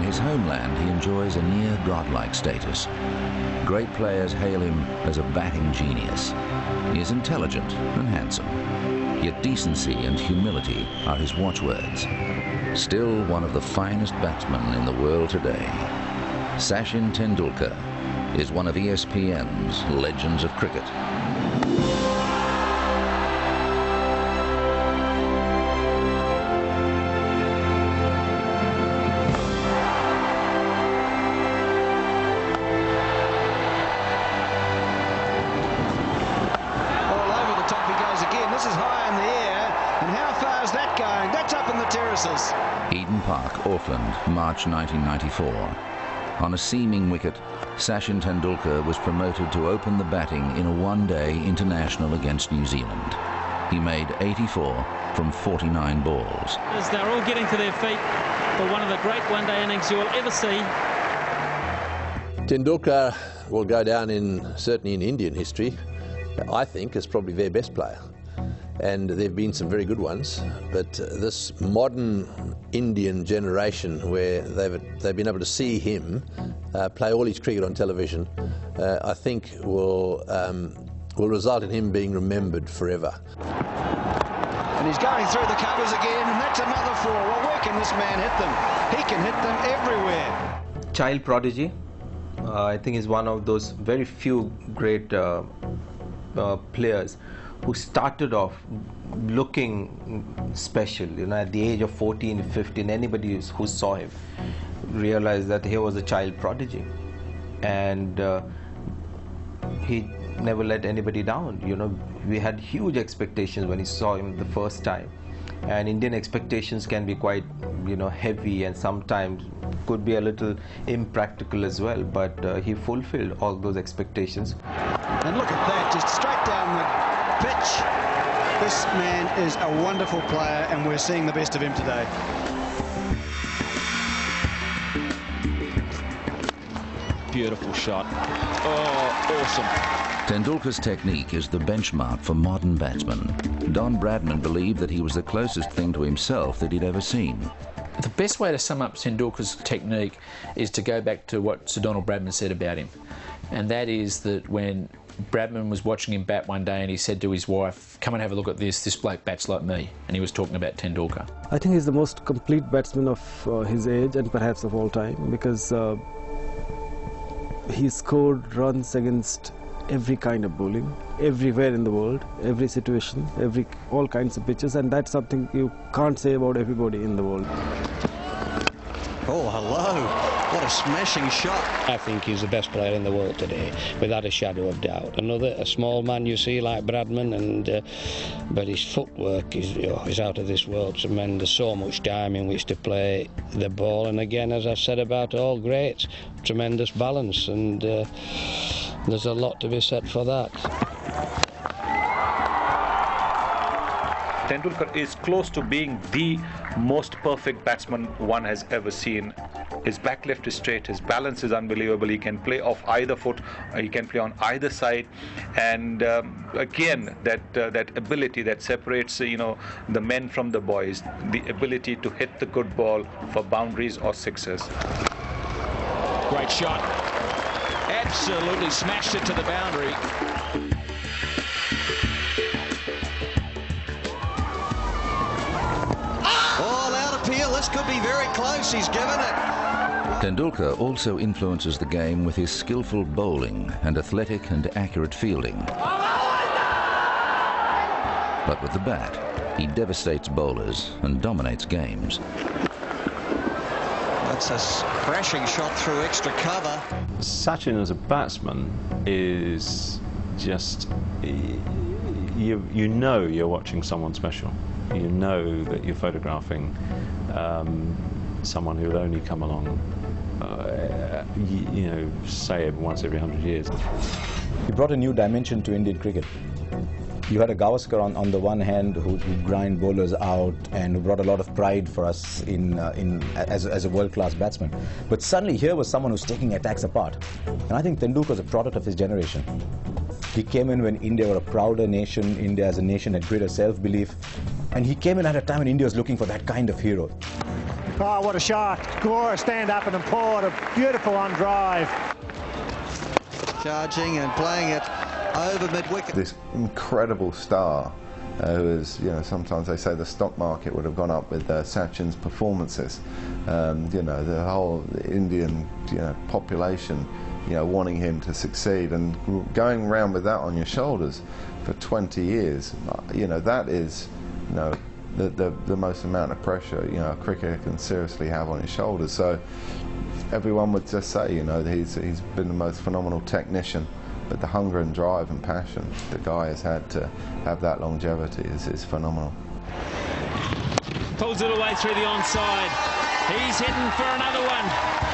his homeland, he enjoys a near godlike status. Great players hail him as a batting genius. He is intelligent and handsome, yet decency and humility are his watchwords. Still one of the finest batsmen in the world today, Sachin Tendulkar is one of ESPN's legends of cricket. Eden Park, Auckland, March 1994. On a seaming wicket, Sachin Tendulkar was promoted to open the batting in a one-day international against New Zealand. He made 84 from 49 balls. As they're all getting to their feet for one of the great one-day innings you'll ever see. Tendulkar will go down certainly in Indian history, I think, as probably their best player. And there have been some very good ones, but this modern Indian generation where they've been able to see him play all his cricket on television, I think will result in him being remembered forever. And he's going through the covers again, and that's another four. Well, where can this man hit them? He can hit them everywhere. Child prodigy, I think is one of those very few great players who started off looking special. You know, at the age of 14, 15, anybody who saw him realized that he was a child prodigy, and he never let anybody down. You know, we had huge expectations when he saw him the first time, and Indian expectations can be quite, you know, heavy and sometimes could be a little impractical as well, but he fulfilled all those expectations. And look at that, just straight down the pitch. This man is a wonderful player, and we're seeing the best of him today. Beautiful shot. Oh, awesome. Tendulkar's technique is the benchmark for modern batsmen. Don Bradman believed that he was the closest thing to himself that he'd ever seen. The best way to sum up Tendulkar's technique is to go back to what Sir Donald Bradman said about him. And that is that when Bradman was watching him bat one day and he said to his wife, "Come and have a look at this bloke bats like me." And he was talking about Tendulkar. I think he's the most complete batsman of his age and perhaps of all time, because he scored runs against every kind of bowling, everywhere in the world, every situation, all kinds of pitches, and that's something you can't say about everybody in the world. Oh, hello. What a smashing shot. I think he's the best player in the world today, without a shadow of doubt. A small man you see like Bradman, but his footwork is out of this world. Tremendous, so much time in which to play the ball, and again, as I've said about all greats, tremendous balance, and there's a lot to be said for that. Tendulkar is close to being the most perfect batsman one has ever seen. His back left is straight, his balance is unbelievable, he can play off either foot, he can play on either side, and again, that ability that separates the men from the boys, the ability to hit the good ball for boundaries or sixes. Great shot. Absolutely smashed it to the boundary. All out appeal. This could be very close. He's given it. Tendulkar also influences the game with his skillful bowling and athletic and accurate fielding. But with the bat, he devastates bowlers and dominates games. That's a crashing shot through extra cover. Sachin as a batsman is just, you know you're watching someone special. You know that you're photographing someone who will only come along, say once every 100 years. He brought a new dimension to Indian cricket. You had a Gavaskar on the one hand who grind bowlers out and who brought a lot of pride for us as a world-class batsman. But suddenly here was someone who's taking attacks apart. And I think Tendulkar was a product of his generation. He came in when India were a prouder nation, India as a nation had greater self-belief, and he came in at a time when India was looking for that kind of hero. Oh, what a shot. Gore stand up and poured a beautiful on drive. Charging and playing it over mid-wicket. This incredible star who is, you know, sometimes they say the stock market would have gone up with Sachin's performances. You know, the whole Indian, you know, population, you know, wanting him to succeed and going around with that on your shoulders for 20 years, you know, that is, you know, the most amount of pressure, you know, a cricketer can seriously have on his shoulders. So everyone would just say, you know, he's been the most phenomenal technician, but the hunger and drive and passion the guy has had to have that longevity is phenomenal. Pulls it away through the onside. He's heading for another one.